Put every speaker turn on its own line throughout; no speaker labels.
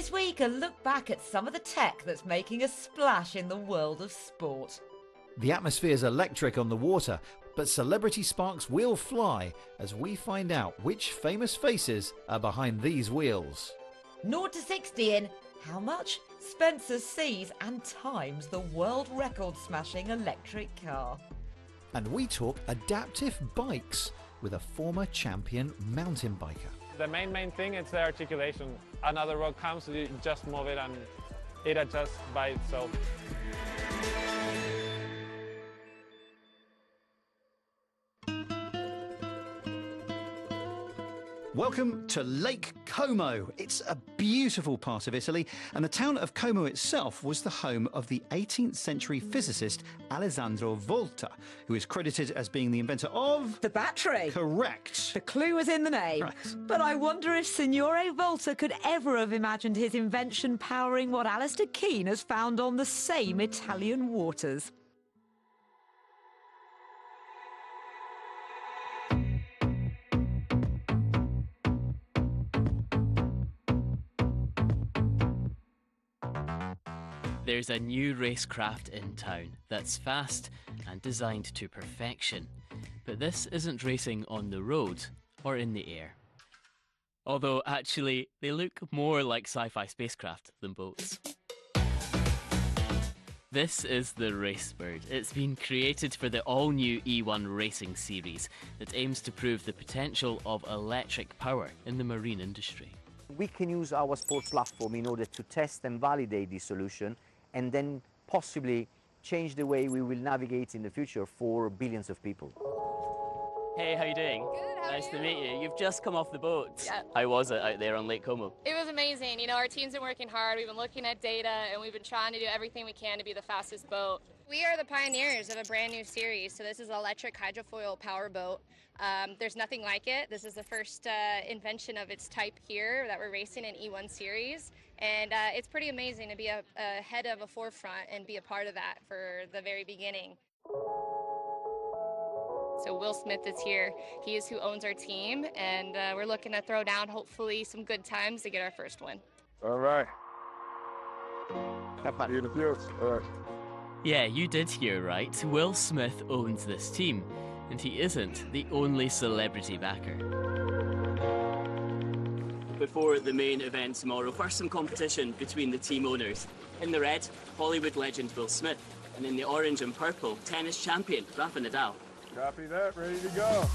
This week, a look back at some of the tech that's making a splash in the world of sport.
The atmosphere's electric on the water, but celebrity sparks will fly as we find out which famous faces are behind these wheels.
0 to 60 in how much? Spencer sees and times the world record smashing electric car.
And we talk adaptive bikes with a former champion mountain biker.
The main thing is the articulation. Another road comes, you just move it and it adjusts by itself.
Welcome to Lake Como. It's a beautiful part of Italy, and the town of Como itself was the home of the 18th century physicist Alessandro Volta, who is credited as being the inventor of...
the battery.
Correct.
The clue was in the name.
Right.
But I wonder if Signore Volta could ever have imagined his invention powering what Alistair Keane has found on the same Italian waters.
There's a new racecraft in town that's fast and designed to perfection. But this isn't racing on the road or in the air. Although, actually, they look more like sci-fi spacecraft than boats. This is the Racebird. It's been created for the all-new E1 racing series that aims to prove the potential of electric power in the marine industry.
We can use our sport platform in order to test and validate this solution and then possibly change the way we will navigate in the future for billions of people.
Hey, how you doing?
Good, how
nice
are
to
you?
meet you. You've just come off the boat.
Yeah.
How was it out there on Lake Como?
It was amazing. You know, our team's been working hard. We've been looking at data and we've been trying to do everything we can to be the fastest boat. We are the pioneers of a brand new series. So this is an electric hydrofoil power boat. There's nothing like it. This is the first invention of its type here that we're racing in E1 series. And it's pretty amazing to be ahead of a forefront and be a part of that for the very beginning. So Will Smith is here. He is who owns our team, and we're looking to throw down hopefully some good times to get our first win.
All right.
Have fun.
Beautiful. All right.
Yeah, you did hear right. Will Smith owns this team, and he isn't the only celebrity backer. Before the main event tomorrow, first some competition between the team owners. In the red, Hollywood legend Will Smith, and in the orange and purple, tennis champion Rafa Nadal.
Copy that. Ready to go.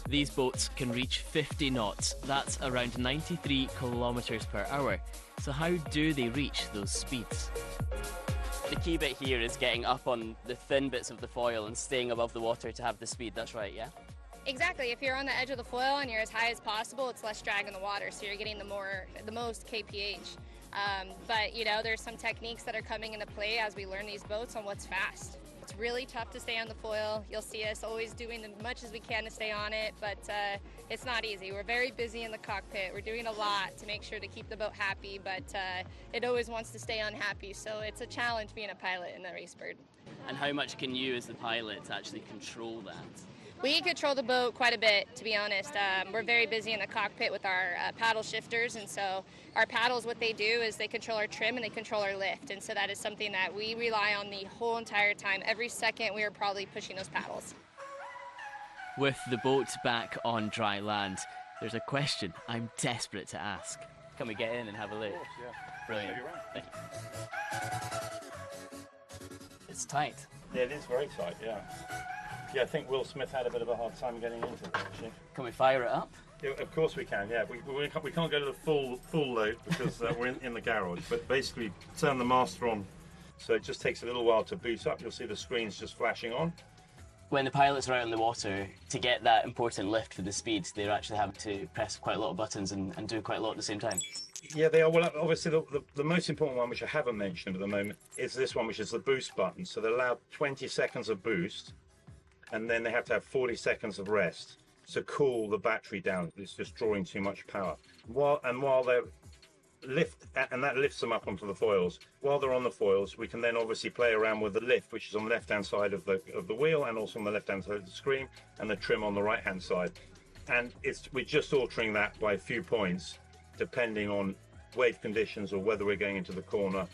These boats can reach 50 knots. That's around 93 kilometers per hour. So how do they reach those speeds? The key bit here is getting up on the thin bits of the foil and staying above the water to have the speed. That's right, yeah?
Exactly. If you're on the edge of the foil and you're as high as possible, it's less drag in the water, so you're getting the most kph. But you know, there's some techniques that are coming into play as we learn these boats on what's fast. It's really tough to stay on the foil. You'll see us always doing as much as we can to stay on it, but it's not easy. We're very busy in the cockpit. We're doing a lot to make sure to keep the boat happy, but it always wants to stay unhappy, so it's a challenge being a pilot in the Racebird.
And how much can you as the pilot actually control that?
We control the boat quite a bit, to be honest. We're very busy in the cockpit with our paddle shifters, and so our paddles, what they do is they control our trim and they control our lift, and so that is something that we rely on the whole entire time. Every second we are probably pushing those paddles.
With the boat back on dry land, there's a question I'm desperate to ask. Can we get in and have a look?
Of course, yeah.
Brilliant. Thank you. It's tight.
Yeah, it is very tight, yeah. Yeah, I think Will Smith had a bit of a hard time getting into it, actually.
Can we fire it up?
Yeah, of course we can, yeah. We can't go to the full load because we're in the garage, but basically turn the master on, so it just takes a little while to boot up. You'll see the screens just flashing on.
When the pilots are out in the water, to get that important lift for the speed, they're actually having to press quite a lot of buttons and do quite a lot at the same time.
Yeah, they are. Well, obviously the most important one, which I haven't mentioned at the moment, is this one, which is the boost button. So they're allowed 20 seconds of boost, and then they have to have 40 seconds of rest to cool the battery down. It's just drawing too much power. While they're and that lifts them up onto the foils. While they're on the foils, we can then obviously play around with the lift, which is on the left-hand side of the wheel, and also on the left-hand side of the screen, and the trim on the right-hand side. And we're just altering that by a few points, depending on wave conditions or whether we're going into the corner.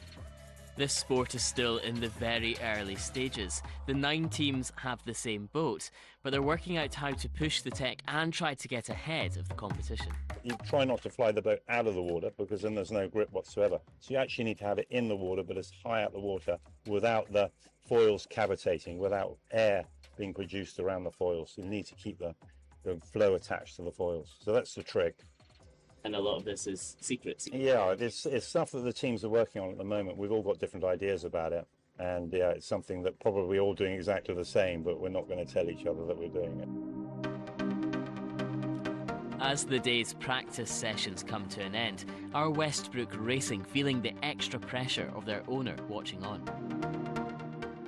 This sport is still in the very early stages. The 9 teams have the same boat, but they're working out how to push the tech and try to get ahead of the competition.
You try not to fly the boat out of the water because then there's no grip whatsoever. So you actually need to have it in the water, but as high out the water without the foils cavitating, without air being produced around the foils. You need to keep the flow attached to the foils. So that's the trick.
And a lot of this is secret.
Yeah, it's stuff that the teams are working on at the moment. We've all got different ideas about it. And yeah, it's something that probably we're all doing exactly the same, but we're not going to tell each other that we're doing it.
As the day's practice sessions come to an end, are Westbrook Racing feeling the extra pressure of their owner watching on?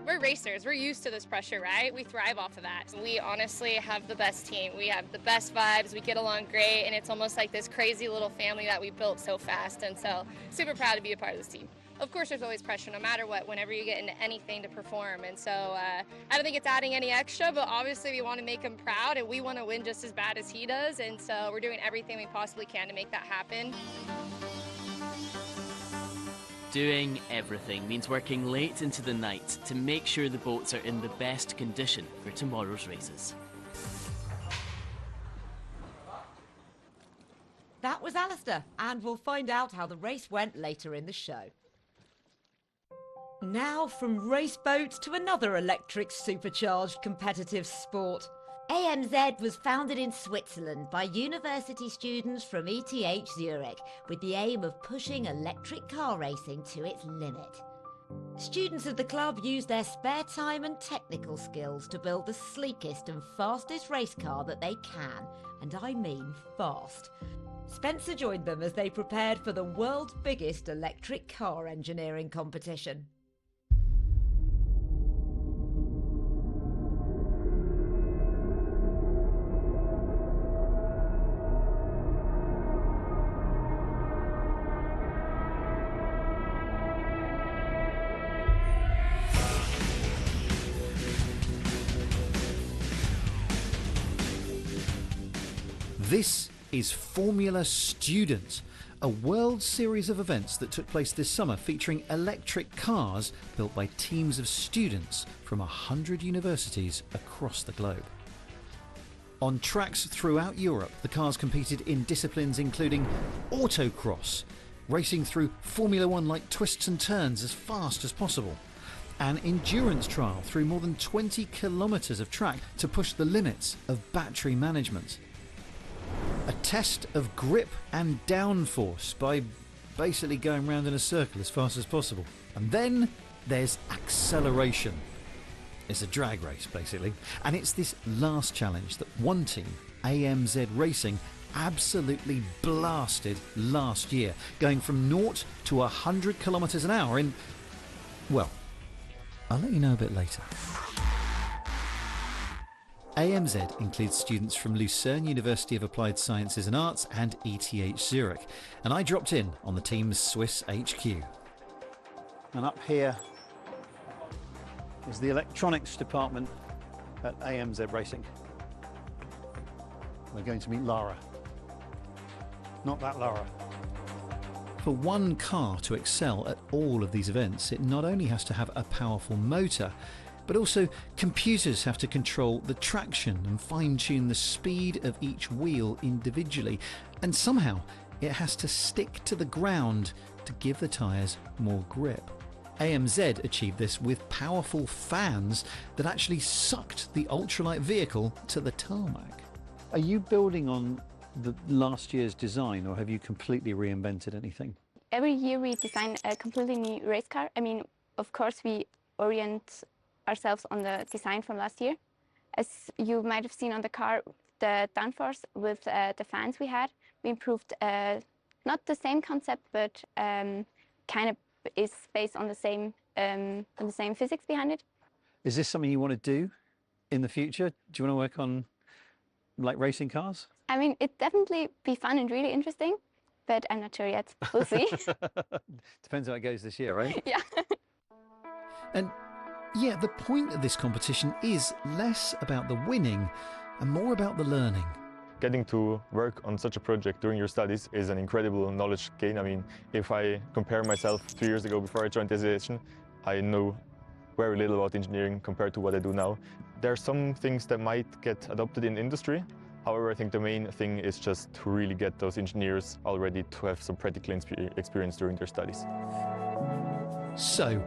We're racers. We're used to this pressure, right? We thrive off of that. We honestly have the best team. We have the best vibes. We get along great, and it's almost like this crazy little family that we built so fast. And so, super proud to be a part of this team. Of course, there's always pressure, no matter what, whenever you get into anything to perform. And so, I don't think it's adding any extra, but obviously we want to make him proud, and we want to win just as bad as he does. And so, we're doing everything we possibly can to make that happen.
Doing everything means working late into the night to make sure the boats are in the best condition for tomorrow's races.
That was Alistair, and we'll find out how the race went later in the show. Now from race boats to another electric supercharged competitive sport.
AMZ was founded in Switzerland by university students from ETH Zurich with the aim of pushing electric car racing to its limit.
Students of the club use their spare time and technical skills to build the sleekest and fastest race car that they can, and I mean fast. Spencer joined them as they prepared for the world's biggest electric car engineering competition.
This is Formula Student, a world series of events that took place this summer featuring electric cars built by teams of students from 100 universities across the globe. On tracks throughout Europe, the cars competed in disciplines including autocross, racing through Formula One-like twists and turns as fast as possible, an endurance trial through more than 20 kilometres of track to push the limits of battery management, a test of grip and downforce by basically going round in a circle as fast as possible. And then there's acceleration. It's a drag race, basically. And it's this last challenge that one team, AMZ Racing, absolutely blasted last year, going from 0 to 100 kilometres an hour in, well, I'll let you know a bit later. AMZ includes students from Lucerne University of Applied Sciences and Arts and ETH Zurich, and I dropped in on the team's Swiss HQ.
And up here is the electronics department at AMZ Racing. We're going to meet Lara. Not that Lara.
For one car to excel at all of these events, it not only has to have a powerful motor, but also computers have to control the traction and fine-tune the speed of each wheel individually, and somehow it has to stick to the ground to give the tyres more grip. AMZ achieved this with powerful fans that actually sucked the ultralight vehicle to the tarmac.
Are you building on the last year's design, or have you completely reinvented anything?
Every year we design a completely new race car. I mean, of course we orient ourselves on the design from last year. As you might have seen on the car, the downforce with the fans we had, we improved not the same concept, but kind of is based on the same physics behind it.
Is this something you want to do in the future? Do you want to work on like racing cars?
I mean, it'd definitely be fun and really interesting. but I'm not sure yet. We'll see.
Depends how it goes this year, right?
Yeah.
And yeah, the point of this competition is less about the winning and more about the learning.
Getting to work on such a project during your studies is an incredible knowledge gain. I mean, if I compare myself 2 years ago before I joined the association, I know very little about engineering compared to what I do now. There are some things that might get adopted in industry. However, I think the main thing is just to really get those engineers already to have some practical experience during their studies.
So,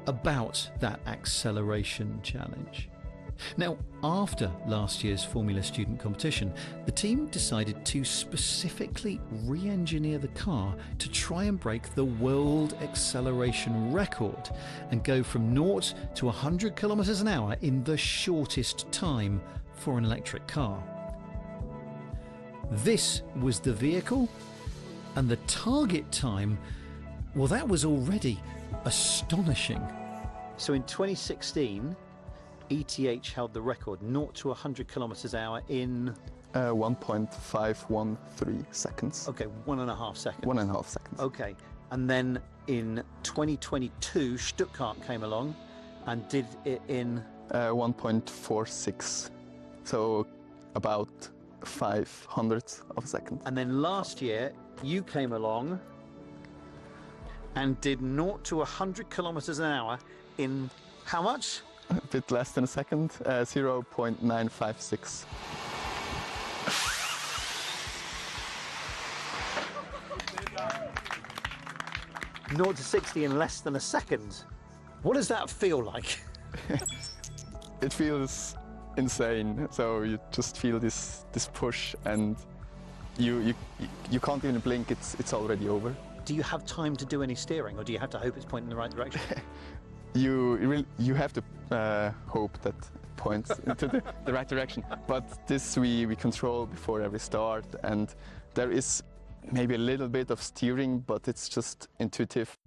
about that acceleration challenge. Now, after last year's Formula Student competition, the team decided to specifically re-engineer the car to try and break the world acceleration record and go from 0 to 100 kilometers an hour in the shortest time for an electric car. This was the vehicle, and the target time, well, that was already astonishing.
So in 2016, ETH held the record, 0 to 100 kilometers an hour in
1.513 seconds.
Okay, 1.5 seconds.
1.5 seconds.
Okay, and then in 2022, Stuttgart came along and did it in
1.46, so about 500th of a second.
And then last year, you came along and did 0 to 100 kilometers an hour in how much?
A bit less than a second, 0.956.
Naught to 60 in less than a second. What does that feel like?
It feels insane. So you just feel this push, and you can't even blink. It's already over.
Do you have time to do any steering, or do you have to hope it's pointing in the right direction?
You have to hope that it points into the right direction. But this we control before every start, and there is maybe a little bit of steering, but it's just intuitive.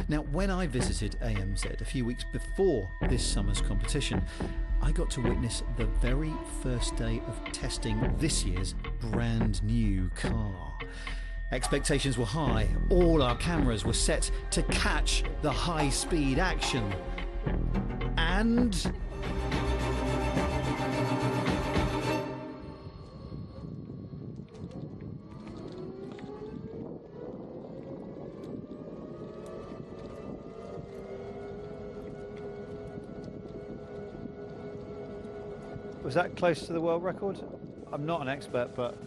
Now, when I visited AMZ a few weeks before this summer's competition, I got to witness the very first day of testing this year's brand new car. Expectations were high. All our cameras were set to catch the high-speed action. And
Was that close to the world record? I'm not an expert, but...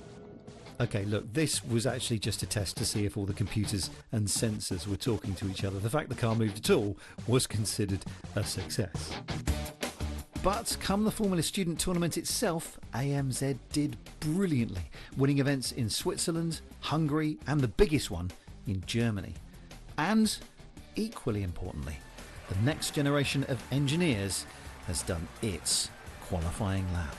okay, look, this was actually just a test to see if all the computers and sensors were talking to each other. The fact the car moved at all was considered a success. But come the Formula Student Tournament itself, AMZ did brilliantly, winning events in Switzerland, Hungary, and the biggest one in Germany. And, equally importantly, the next generation of engineers has done its qualifying lap.